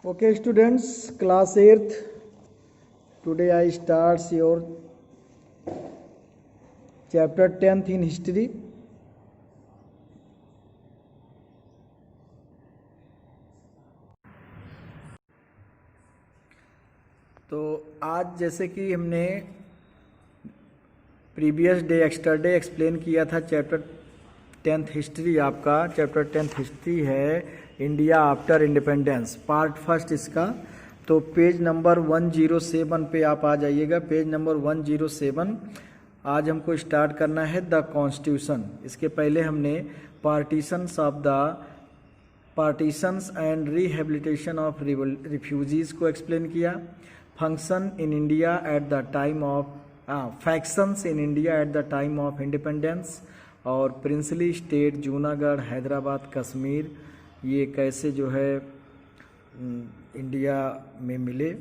Okay, students, class 8th. Today I starts your chapter 10th in history. तो आज जैसे कि हमने प्रीवियस डे एक्स्टरडे एक्सप्लेन किया था चैप्टर 10th हिस्ट्री। आपका चैप्टर 10th हिस्ट्री है India after independence, part first इसका। तो पेज नंबर 107 पे आप आ जाइएगा। पेज नंबर 107 आज हमको स्टार्ट करना है द कॉन्स्टिट्यूशन। इसके पहले हमने partitions and rehabilitation of refugees को एक्सप्लेन किया। Function in India at the time of factions in India at the time of independence, और प्रिंसली स्टेट जूनागढ़, हैदराबाद, कश्मीर ये कैसे जो है इंडिया में मिले।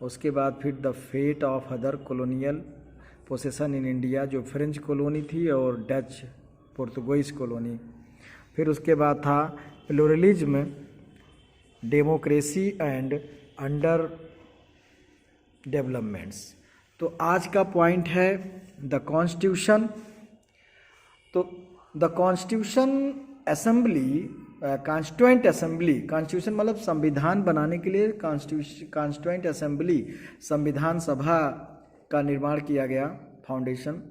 उसके बाद फिर the fate of other colonial possession in India, जो फ्रेंच कॉलोनी थी और डच पुर्तगालीज कॉलोनी। फिर उसके बाद था pluralism, democracy and underdevelopments. तो आज का पॉइंट है द कॉन्स्टिट्यूशन। तो the constitution assembly, constituent assembly, constitution मतलब संविधान बनाने के लिए कॉन्स्टिट्यूएंट असेंबली, संविधान सभा का निर्माण किया गया, foundation.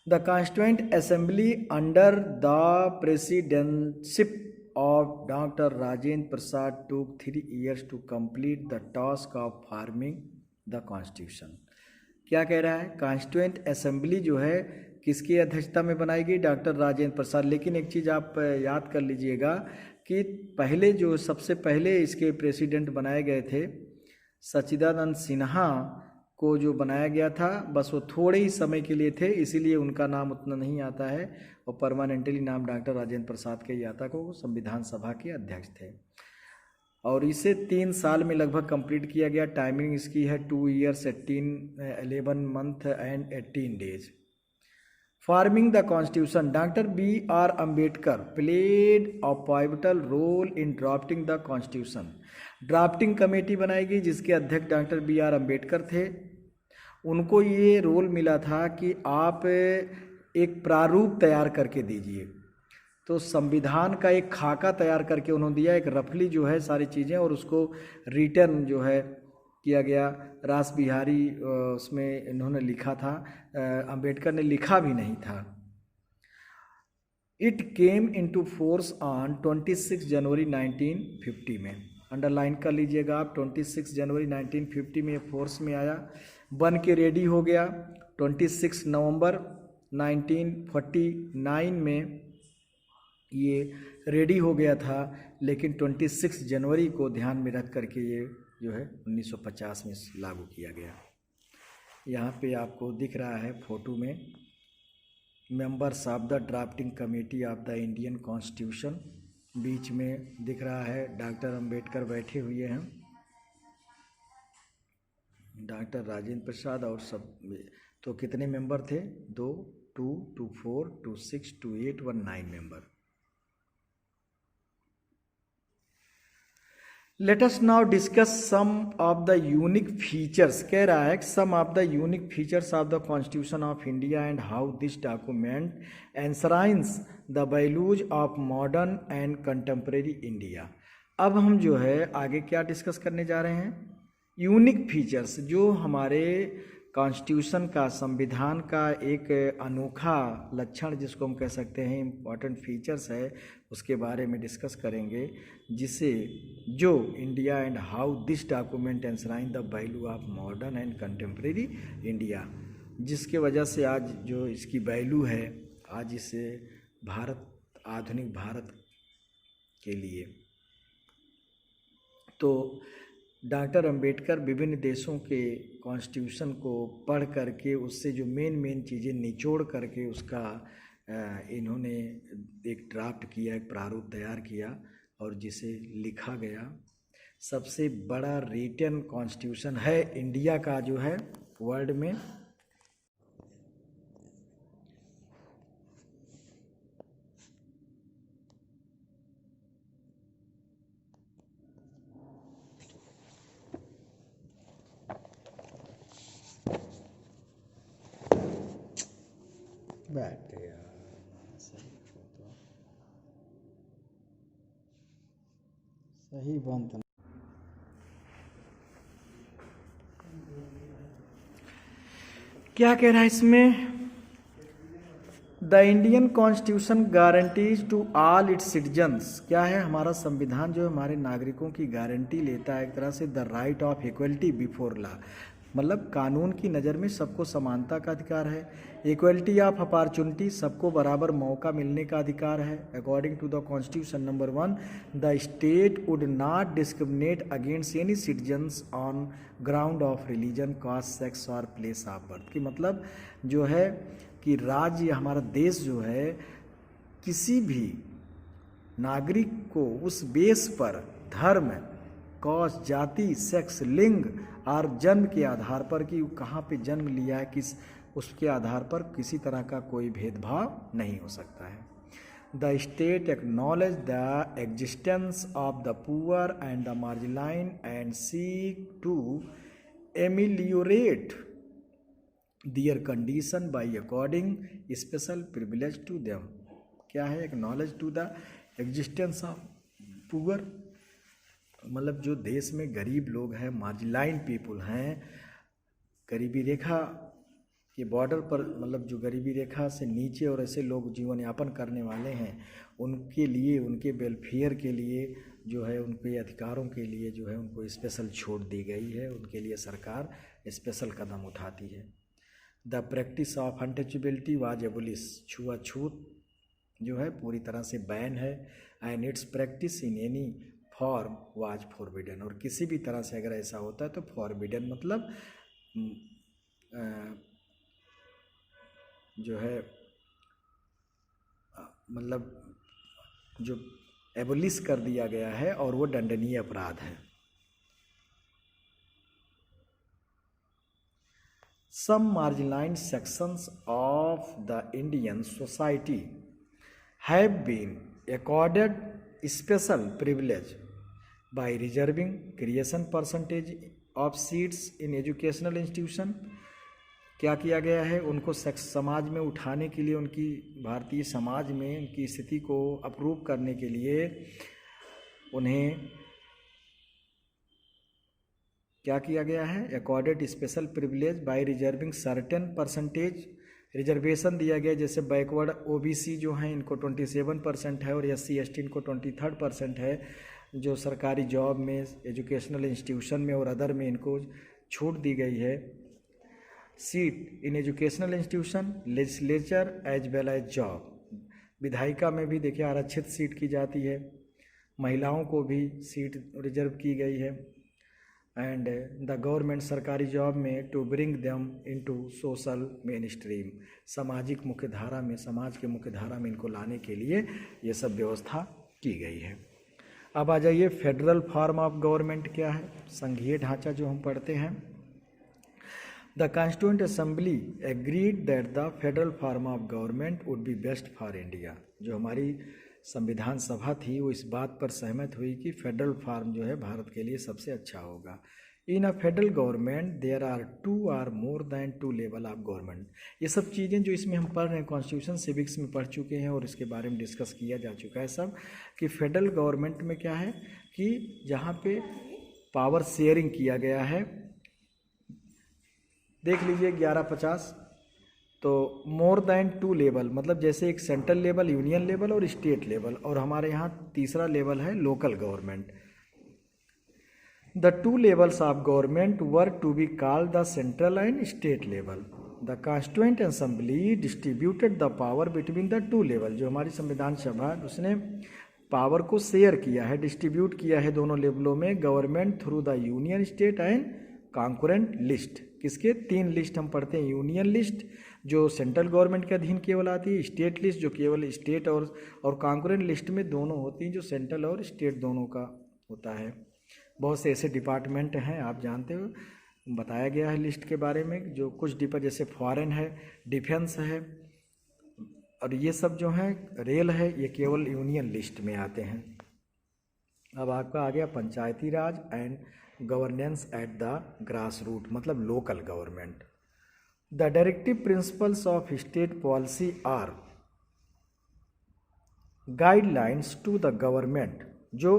The constituent assembly under the presidentship of Dr. Rajendra Prasad took 3 years to complete the task of forming the constitution। क्या कह रहा है? कॉन्स्टिट्यूएंट असेंबली जो है किसकी अध्यक्षता में बनाई गई? डॉक्टर राजेंद्र प्रसाद। लेकिन एक चीज़ आप याद कर लीजिएगा कि पहले जो सबसे पहले इसके प्रेसिडेंट बनाए गए थे सच्चिदानंद सिन्हा को जो बनाया गया था, बस वो थोड़े ही समय के लिए थे, इसीलिए उनका नाम उतना नहीं आता है और परमानेंटली नाम डॉक्टर राजेंद्र प्रसाद के ही आता को संविधान सभा के अध्यक्ष थे। और इसे 3 साल में लगभग कंप्लीट किया गया। टाइमिंग इसकी है 2 years 11 month and 18 days। Forming the constitution, doctor B.R. Ambedkar played a pivotal role in drafting the constitution. Drafting committee बनाई गई जिसके अध्यक्ष डॉक्टर B.R. अम्बेडकर थे। उनको ये रोल मिला था कि आप एक प्रारूप तैयार करके दीजिए। तो संविधान का एक खाका तैयार करके उन्होंने दिया, एक रफली जो है सारी चीज़ें, और उसको रिटर्न जो है किया गया। रास बिहारी उसमें इन्होंने लिखा था, अंबेडकर ने लिखा भी नहीं था। It came into force on 26 जनवरी 1950 में। अंडरलाइन कर लीजिएगा आप, 26 जनवरी 1950 में फोर्स में आया, बन के रेडी हो गया। 26 नवंबर 1949 में ये रेडी हो गया था, लेकिन 26 जनवरी को ध्यान में रख करके ये जो है 1950 में लागू किया गया। यहाँ पे आपको दिख रहा है फोटो में members of the drafting committee of the Indian constitution. बीच में दिख रहा है डॉक्टर अंबेडकर बैठे हुए हैं, डॉक्टर राजेंद्र प्रसाद और सब। तो कितने मेंबर थे? 2, 2, 2, 4, 2, 6, 2, 8, 1, 9 member. Let us now discuss some of the unique features. कह रहा है some of the unique features of the constitution of India and how this document enshrines the values of modern and contemporary India. अब हम जो है आगे क्या discuss करने जा रहे हैं? यूनिक फीचर्स, जो हमारे कॉन्स्टिट्यूशन का, संविधान का एक अनोखा लक्षण जिसको हम कह सकते हैं इम्पॉर्टेंट फीचर्स है, उसके बारे में डिस्कस करेंगे, जिसे जो India and how this document enshrine the value of modern and contemporary India, जिसके वजह से आज जो इसकी वैल्यू है, आज इसे भारत, आधुनिक भारत के लिए। तो डॉक्टर अंबेडकर विभिन्न देशों के कॉन्स्टिट्यूशन को पढ़ करके उससे जो मेन चीज़ें निचोड़ करके उसका इन्होंने एक ड्राफ्ट किया, एक प्रारूप तैयार किया और जिसे लिखा गया। सबसे बड़ा रिटन कॉन्स्टिट्यूशन है इंडिया का जो है वर्ल्ड में। बैठे यार, सही तो सही बनता। क्या कह रहा है इसमें? The Indian constitution guarantees to all its citizens. क्या है? हमारा संविधान जो है हमारे नागरिकों की गारंटी लेता है एक तरह से, the right of equality before law, मतलब कानून की नज़र में सबको समानता का अधिकार है। इक्वलिटी ऑफ अपॉर्चुनिटी, सबको बराबर मौका मिलने का अधिकार है। According to the constitution number 1, the state would not discriminate against any citizens on ground of religion, caste, sex और प्लेस ऑफ बर्थ। की मतलब जो है कि राज्य, हमारा देश जो है किसी भी नागरिक को उस बेस पर धर्म, कॉस, जाति, सेक्स, लिंग और जन्म के आधार पर कि कहाँ पे जन्म लिया है, किस, उसके आधार पर किसी तरह का कोई भेदभाव नहीं हो सकता है। The state acknowledge the existence of the poor and the marginalize and seek to ameliorate their condition by according special privilege to them. क्या है? Acknowledge to the existence of poor, मतलब जो देश में गरीब लोग हैं, मार्जिनाइज पीपुल हैं, गरीबी रेखा के बॉर्डर पर, मतलब जो गरीबी रेखा से नीचे और ऐसे लोग जीवन यापन करने वाले हैं, उनके लिए, उनके वेलफेयर के लिए जो है, उनके अधिकारों के लिए जो है उनको स्पेशल छूट दी गई है, उनके लिए सरकार स्पेशल कदम उठाती है। The practice of untouchability was abolish, छुआछूत जो है पूरी तरह से बैन है। And it's practice in any form was forbidden, और किसी भी तरह से अगर ऐसा होता है तो फॉरबिडन मतलब जो है मतलब जो एबोलिश कर दिया गया है और वो दंडनीय अपराध है। Some marginalized sections of the Indian society have been accorded special privilege by reserving creation percentage of seats in educational institution। क्या किया गया है? उनको समाज में उठाने के लिए, उनकी भारतीय समाज में उनकी स्थिति को अप्रूव करने के लिए उन्हें क्या किया गया है? Accorded special privilege by reserving certain percentage, reservation दिया गया। जैसे बैकवर्ड ओबीसी जो हैं इनको 27% है, और SC ST इनको 23% है। जो सरकारी जॉब में, एजुकेशनल इंस्टीट्यूशन में और अदर में इनको छूट दी गई है। Seat in educational institution, legislature as well as job, विधायिका में भी देखिए आरक्षित सीट की जाती है। महिलाओं को भी सीट रिजर्व की गई है। एंड द गवर्नमेंट, सरकारी जॉब में, to bring them into social mainstream, सामाजिक मुख्य धारा में, समाज के मुख्य धारा में इनको लाने के लिए ये सब व्यवस्था की गई है। अब आ जाइए फेडरल फॉर्म ऑफ गवर्नमेंट क्या है, संघीय ढांचा जो हम पढ़ते हैं। The constituent assembly agreed that the federal form of government would be best for India. जो हमारी संविधान सभा थी वो इस बात पर सहमत हुई कि फेडरल फॉर्म जो है भारत के लिए सबसे अच्छा होगा। In a federal government there are 2 or more than 2 level of government. ये सब चीज़ें जो इसमें हम पढ़ रहे हैं, कॉन्स्टिट्यूशन सिविक्स में पढ़ चुके हैं और इसके बारे में डिस्कस किया जा चुका है सब, कि फेडरल गवर्नमेंट में क्या है कि जहाँ पे पावर शेयरिंग किया गया है, देख लीजिए 1150, तो मोर देन 2 लेवल, मतलब जैसे एक सेंट्रल लेवल, यूनियन लेवल और स्टेट लेवल, और हमारे यहाँ तीसरा लेवल है local government. The 2 levels of government were to be called the central and state level. The constituent assembly distributed the power between the 2 level. जो हमारी संविधान सभा उसने पावर को शेयर किया है, डिस्ट्रीब्यूट किया है दोनों लेवलों में, government through the union, state and concurrent list. किसके? 3 लिस्ट हम पढ़ते हैं, यूनियन लिस्ट जो सेंट्रल गवर्नमेंट के अधीन केवल आती है, स्टेट लिस्ट जो केवल स्टेट और कॉन्करेंट लिस्ट में दोनों होती हैं, जो सेंट्रल और स्टेट दोनों का होता है। बहुत से ऐसे डिपार्टमेंट हैं आप जानते हो, बताया गया है लिस्ट के बारे में, जो कुछ जैसे फॉरेन है, डिफेंस है, और ये सब जो हैं, रेल है, ये केवल यूनियन लिस्ट में आते हैं। अब आपका आ गया panchayati raj and governance at the grass root, मतलब local government. The directive principles of state policy are guidelines to the government. जो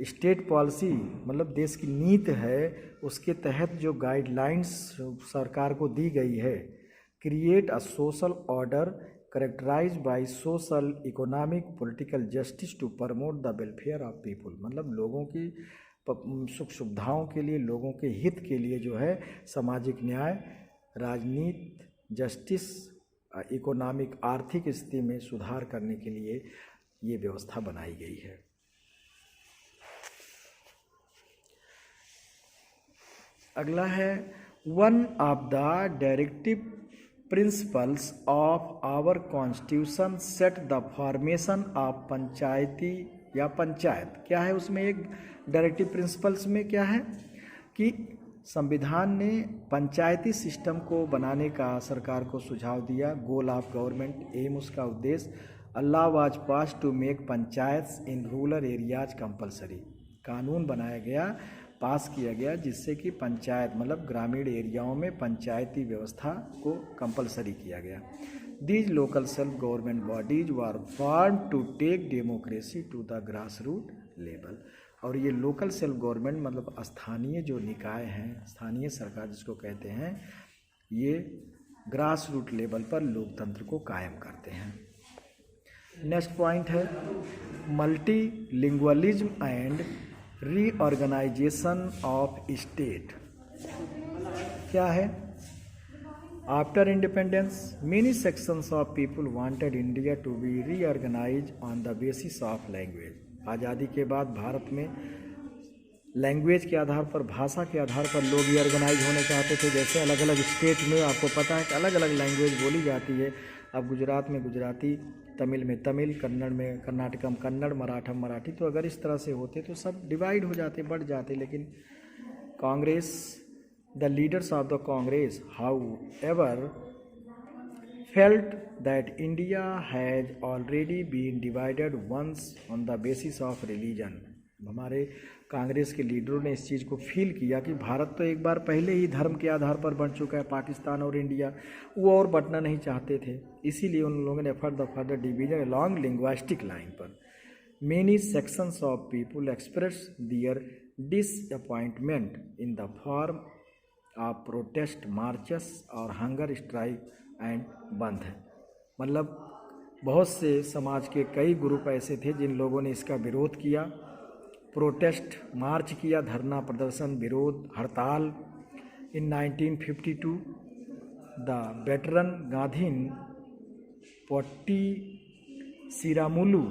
स्टेट पॉलिसी मतलब देश की नीति है, उसके तहत जो गाइडलाइंस सरकार को दी गई है, create a social order characterize by social economic political justice to promote the welfare of people. मतलब लोगों की सुख सुविधाओं के लिए, लोगों के हित के लिए जो है सामाजिक न्याय, राजनीति, जस्टिस, इकोनॉमिक आर्थिक स्थिति में सुधार करने के लिए ये व्यवस्था बनाई गई है। अगला है one of the directive principles of our constitution set the formation of panchayati या पंचायत। क्या है उसमें एक डायरेक्टिव प्रिंसिपल्स में क्या है कि संविधान ने पंचायती सिस्टम को बनाने का सरकार को सुझाव दिया। गोल ऑफ गवर्नमेंट, एम उसका उद्देश्य, a law was passed to make panchayats in rural areas compulsory. कानून बनाया गया, पास किया गया, जिससे कि पंचायत मतलब ग्रामीण एरियाओं में पंचायती व्यवस्था को कंपलसरी किया गया। These local self government bodies were form to take democracy to the grass root level. और ये लोकल सेल्फ गवर्नमेंट मतलब स्थानीय जो निकाय हैं, स्थानीय सरकार जिसको कहते हैं, ये ग्रास रूट लेवल पर लोकतंत्र को कायम करते हैं। नेक्स्ट पॉइंट है multilingualism and reorganisation of state. क्या है? After independence many sections of people wanted India to be reorganise on the basis of language. आज़ादी के बाद भारत में लैंग्वेज के आधार पर, भाषा के आधार पर लोग रीऑर्गेनाइज होने चाहते थे। जैसे अलग अलग स्टेट में आपको पता है कि अलग अलग लैंग्वेज बोली जाती है। अब गुजरात में गुजराती, तमिल में तमिल, कन्नड़ में कर्नाटक में कन्नड़, मराठा में मराठी। तो अगर इस तरह से होते तो सब डिवाइड हो जाते, बढ़ जाते। लेकिन Congress, the leaders of the Congress how ever felt that India has already been divided once on the basis of religion। हमारे कांग्रेस के लीडरों ने इस चीज़ को फील किया कि भारत तो एक बार पहले ही धर्म के आधार पर बंट चुका है, पाकिस्तान और इंडिया, वो और बंटना नहीं चाहते थे। इसीलिए उन लोगों ने further division along linguistic line पर। Many sections of people express their disappointment in the form of protest, marches और हंगर स्ट्राइक एंड बंद है। मतलब बहुत से समाज के कई ग्रुप ऐसे थे जिन लोगों ने इसका विरोध किया, प्रोटेस्ट, मार्च किया, धरना प्रदर्शन, विरोध, हड़ताल। In 1952 the veteran Gandhian Potti Sriramulu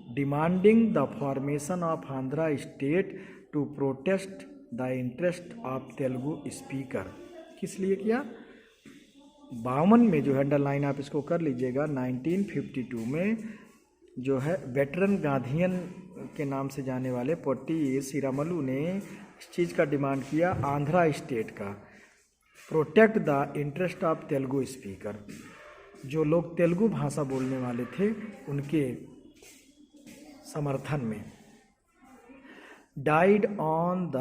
demanding the formation of Andhra state to protest the interest of Telugu speaker. किस लिए किया? 52 में जो है, अंडरलाइन आप इसको कर लीजिएगा, 1952 में जो है वेटरन गांधीयन के नाम से जाने वाले पोट्टी सिरामलू ने इस चीज़ का डिमांड किया, आंध्रा स्टेट का, protect the interest of Telugu speaker. जो लोग तेलुगु भाषा बोलने वाले थे उनके समर्थन में। Died on the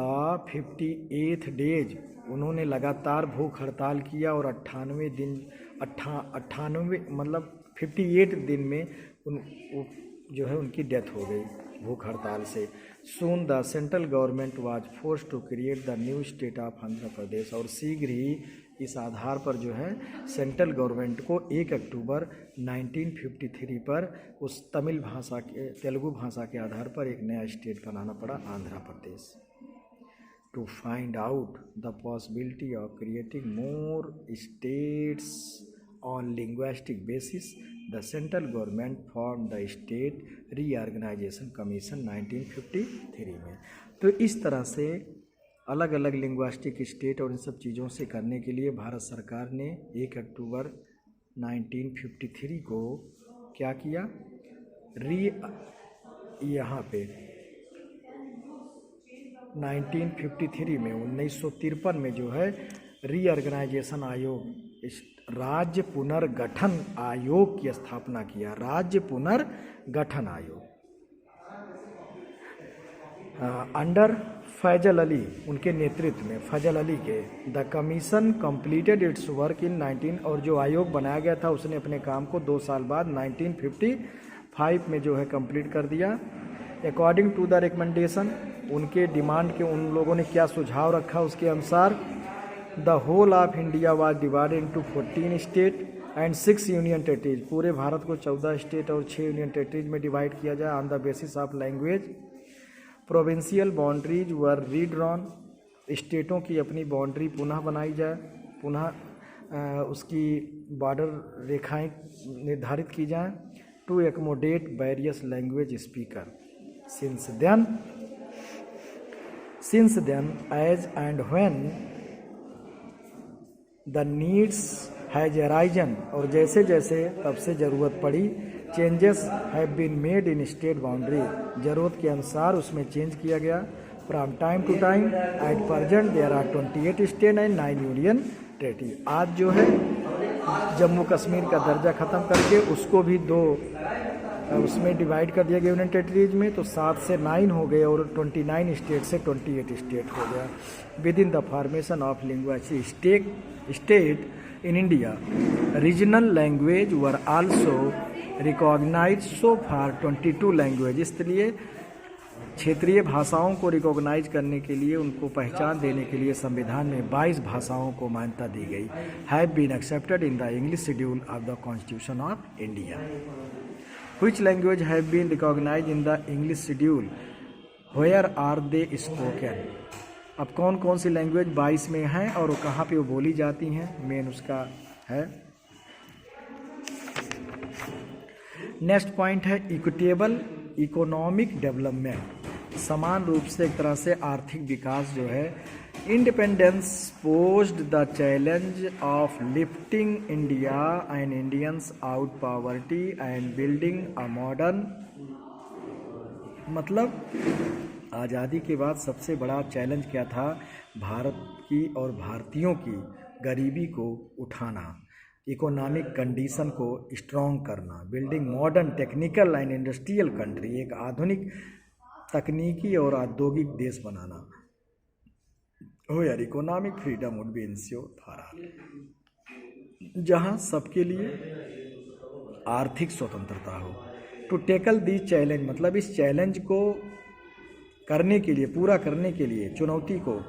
58th days, उन्होंने लगातार भूख हड़ताल किया और 98 दिन 98 मतलब 58 दिन में जो है उनकी डेथ हो गई भूख हड़ताल से। Soon the central government was force to create the new state of Andhra Pradesh. और शीघ्र ही इस आधार पर जो है सेंट्रल गवर्नमेंट को 1 अक्टूबर 1953 पर उस तमिल भाषा के, तेलुगु भाषा के आधार पर एक नया स्टेट बनाना पड़ा, Andhra Pradesh. To find out the possibility of creating more states on linguistic basis the central government form the state reorganisation commission 1953 में। तो इस तरह से अलग अलग लिंग्विस्टिक स्टेट और इन सब चीज़ों से करने के लिए भारत सरकार ने 1 अक्टूबर 1953 को क्या किया, यहाँ पे 1953 में 1953 में जो है रीऑर्गेनाइजेशन आयोग, राज्य पुनर्गठन आयोग की स्थापना किया। राज्य पुनर्गठन आयोग अंडर फैजल अली उनके नेतृत्व में, फैजल अली के, the commission completed it's work in 19, और जो आयोग बनाया गया था उसने अपने काम को 2 साल बाद 1955 में जो है कंप्लीट कर दिया। अकॉर्डिंग टू द रिकमेंडेशन, उनके डिमांड के उन लोगों ने क्या सुझाव रखा उसके अनुसार, the whole of India was divided into 14 state and 6 union territories, पूरे भारत को 14 स्टेट और 6 यूनियन टेरिटरीज में डिवाइड किया जाए on the basis of language. Provincial boundaries were redrawn, स्टेटों की अपनी बाउंड्री पुनः बनाई जाए, पुनः उसकी बॉर्डर रेखाएं निर्धारित की जाएं, to accommodate various language speaker. Since then as and when the needs has arisen, और जैसे जैसे तब से ज़रूरत पड़ी, changes have been made in state boundary, ज़रूरत के अनुसार उसमें चेंज किया गया। From time to time, at present there are 28 state and 9 union territory. आज जो है जम्मू कश्मीर का दर्जा ख़त्म करके उसको भी 2 उसमें डिवाइड कर दिया गया यूनियन टेरिटरीज में, तो 7 से 9 हो गए और 29 स्टेट से 28 स्टेट हो गया। Within the formation of linguistic state in India, regional language were also recognize so far 22 language, इसलिए क्षेत्रीय भाषाओं को रिकॉग्नाइज करने के लिए, उनको पहचान देने के लिए संविधान में 22 भाषाओं को मान्यता दी गई। Have been accepted in the English schedule of the constitution of India. Which language have been recognize in the English schedule, where are they spoken. अब कौन कौन सी लैंग्वेज 22 में हैं और वो कहाँ पे वो बोली जाती हैं, मेन उसका है। नेक्स्ट पॉइंट है इक्विटेबल इकोनॉमिक डेवलपमेंट, समान रूप से एक तरह से आर्थिक विकास जो है। Independence posed the challenge of lifting India and Indians out poverty and building a modern, मतलब आज़ादी के बाद सबसे बड़ा चैलेंज क्या था, भारत की और भारतीयों की गरीबी को उठाना, इकोनॉमिक कंडीशन को स्ट्रॉन्ग करना, building modern technical and industrial country, एक आधुनिक तकनीकी और औद्योगिक देश बनाना। Where economic freedom would be ensured for all, जहाँ सबके लिए आर्थिक स्वतंत्रता हो। टू टेकल दिस चैलेंज, मतलब इस चैलेंज को करने के लिए, पूरा करने के लिए, चुनौती को,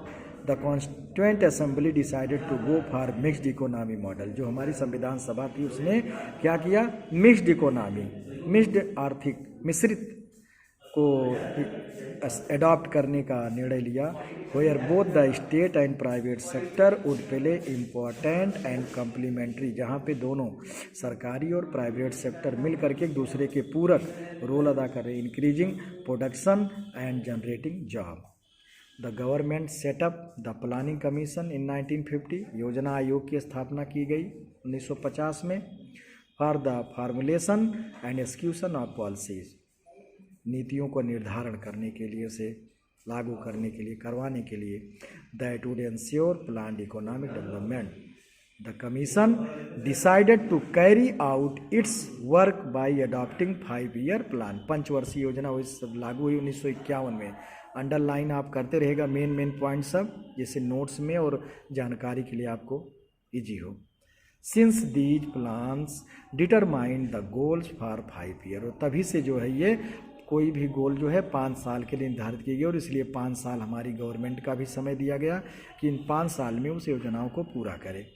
the constituent assembly decided to go for mixed economy model, जो हमारी संविधान सभा थी उसने क्या किया, मिक्स्ड इकोनॉमी, मिक्स्ड आर्थिक मिश्रित को एडॉप्ट करने का निर्णय लिया। Where both the state and private sector would play important and complementary, जहाँ पे दोनों सरकारी और प्राइवेट सेक्टर मिल करके एक दूसरे के पूरक रोल अदा कर रहे, increasing production and generating job. The government setup the planning commission इन 1950, योजना आयोग की स्थापना की गई 1950 में, for the formulation and execution of policies, नीतियों को निर्धारण करने के लिए, उसे लागू करने के लिए, करवाने के लिए, that would ensure planned economic development. The commission decided to carry out its work by adopting 5-year plan, पंचवर्षीय योजना लागू हुई 1951 में। अंडरलाइन आप करते रहेगा मेन पॉइंट सब, जैसे नोट्स में और जानकारी के लिए आपको इजी हो। Since these plans determine the goals for 5 year, और तभी से जो है ये कोई भी गोल जो है 5 साल के लिए निर्धारित किए गए, और इसलिए 5 साल हमारी गवर्नमेंट का भी समय दिया गया कि इन 5 साल में उस योजनाओं को पूरा करे।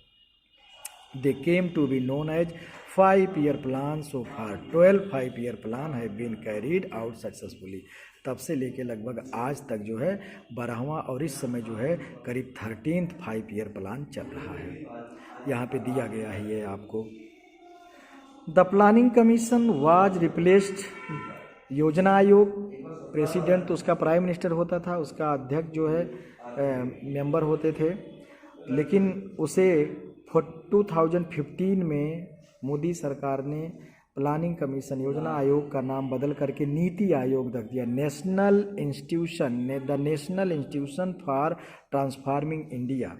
They came to be known as 5-year plan, so for 12 5-year plan have been carried out successfully, तब से लेके लगभग आज तक जो है 12वां और इस समय जो है करीब 13th 5-year प्लान चल रहा है। यहाँ पे दिया गया है ये आपको। The planning commission was replaced, योजना आयोग, प्रेसिडेंट तो उसका प्राइम मिनिस्टर होता था, उसका अध्यक्ष जो है मेंबर होते थे, लेकिन उसे 2015 में मोदी सरकार ने प्लानिंग कमीशन, योजना आयोग का नाम बदल करके नीति आयोग रख दिया। National institution, the national institution for transforming India,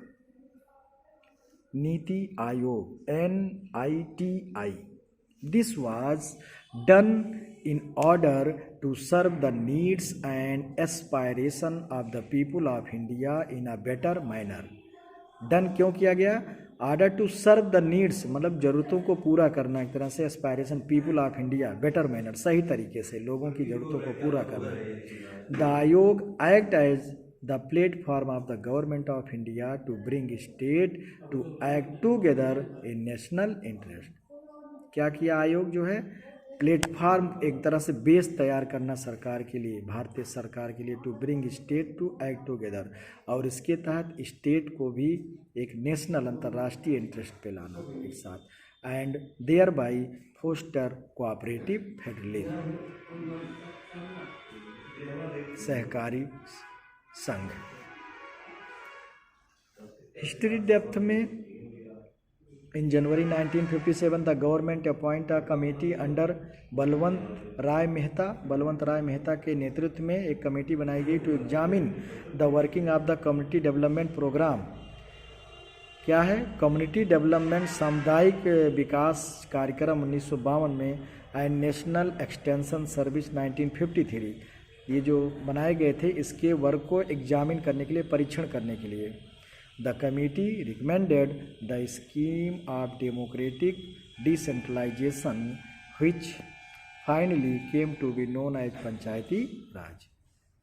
NITI Aayog, NITI। This was done in order to serve the needs and aspiration of the people of India in a better manner. Done क्यों किया गया? Order to serve the needs मतलब ज़रूरतों को पूरा करना, एक तरह से aspiration people of India better manner, सही तरीके से लोगों की ज़रूरतों को पूरा करना. द आयोग act as the platform of the government of India to bring state to act together in national interest. क्या किया आयोग जो है? प्लेटफॉर्म, एक तरह से बेस तैयार करना सरकार के लिए, भारतीय सरकार के लिए, to bring state to act together, और इसके तहत स्टेट को भी एक नेशनल अंतर्राष्ट्रीय इंटरेस्ट पे लाना एक साथ, and there by foster cooperative federalism, सहकारी संघ. हिस्ट्री डेप्थ में In January 1957, the government appoint a committee under Balwant Rai Mehta. Balwant Rai Mehta के नेतृत्व में एक कमेटी बनाई गई to examine the working of the community development programme. क्या है? कम्युनिटी डेवलपमेंट सामुदायिक विकास कार्यक्रम 1952 में एंड नेशनल एक्सटेंशन सर्विस 1953, ये जो बनाए गए थे इसके वर्क को एग्जामिन करने के लिए, परीक्षण करने के लिए. The committee recommended the scheme of democratic decentralization which finally came to be known as पंचायती राज,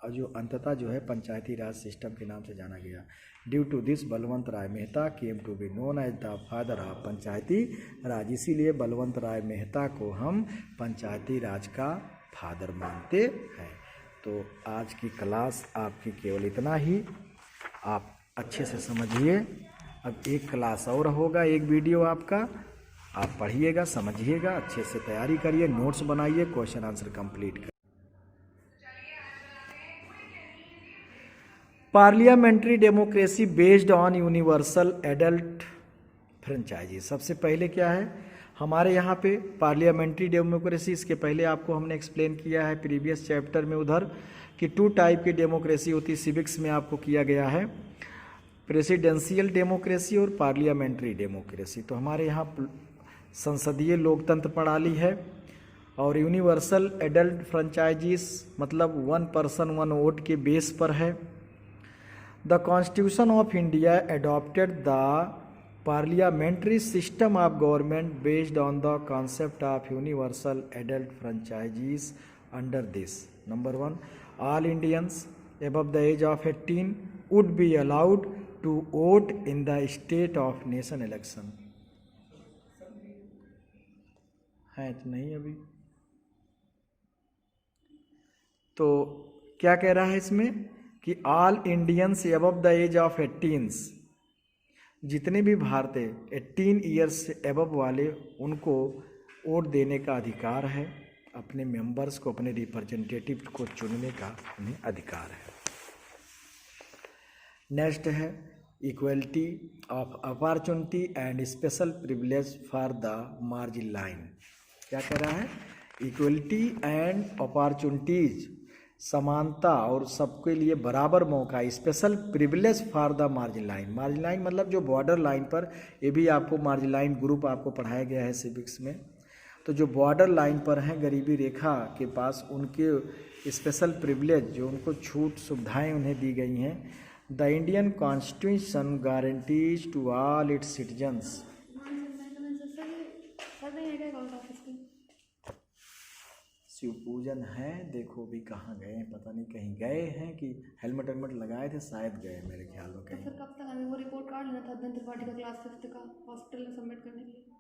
और जो अंततः जो है पंचायती राज सिस्टम के नाम से जाना गया. Due to this Balwant Rai Mehta came to be known as the father of panchayati raj. इसीलिए बलवंत राय मेहता को हम पंचायती राज का फादर मानते हैं. तो आज की क्लास आपकी केवल इतना ही, आप अच्छे से समझिए. अब एक क्लास और होगा, एक वीडियो आपका, आप पढ़िएगा, समझिएगा, अच्छे से तैयारी करिए, नोट्स बनाइए, क्वेश्चन आंसर कंप्लीट करिए. Parliamentary democracy based on universal adult franchise. सबसे पहले क्या है हमारे यहाँ पे पार्लियामेंट्री डेमोक्रेसी. इसके पहले आपको हमने एक्सप्लेन किया है प्रीवियस चैप्टर में उधर कि 2 टाइप की डेमोक्रेसी होती है. सिविक्स में आपको किया गया है प्रेसिडेंशियल डेमोक्रेसी और पार्लियामेंट्री डेमोक्रेसी. तो हमारे यहाँ संसदीय लोकतंत्र प्रणाली है, और यूनिवर्सल एडल्ट फ्रेंचाइजीज मतलब 1 पर्सन 1 वोट के बेस पर है. The constitution of India adopted the parliamentary system of government based on the concept of universal adult franchises under this. Number 1, all Indians above the age of 18 would be allowed to vote in the state of nation election. है तो नहीं अभी. तो क्या कह रहा है इसमें कि all Indians above the age of 18, जितने भी भारतीय 18 ईयर्स से अबव वाले उनको वोट देने का अधिकार है, अपने मेंबर्स को, अपने रिप्रेजेंटेटिव को चुनने का उन्हें अधिकार है. नेक्स्ट है equality of opportunity and special privilege for the margin line. क्या कह रहा है? इक्वलिटी एंड अपॉर्चुनिटीज, समानता और सबके लिए बराबर मौका, special privilege for the margin line. Margin line मतलब जो बॉर्डर लाइन पर, ये भी आपको मार्जिन लाइन ग्रुप आपको पढ़ाया गया है सिविक्स में. तो जो बॉर्डर लाइन पर हैं, गरीबी रेखा के पास, उनके स्पेशल प्रिविलेज, जो उनको छूट सुविधाएं उन्हें दी गई हैं. The Indian constitution guarantees to all its citizens. Shiv पूजन है, देखो भी कहाँ गए हैं, पता नहीं कहीं गए हैं कि हेलमेट वेलमेट लगाए थे, शायद गए मेरे ख्याल में कहीं. तो फिर कब तक हमें वो रिपोर्ट कार्ड लेना था धन त्रिपाठी का क्लास 5 का हॉस्पिटल में सबमिट करने के लिए?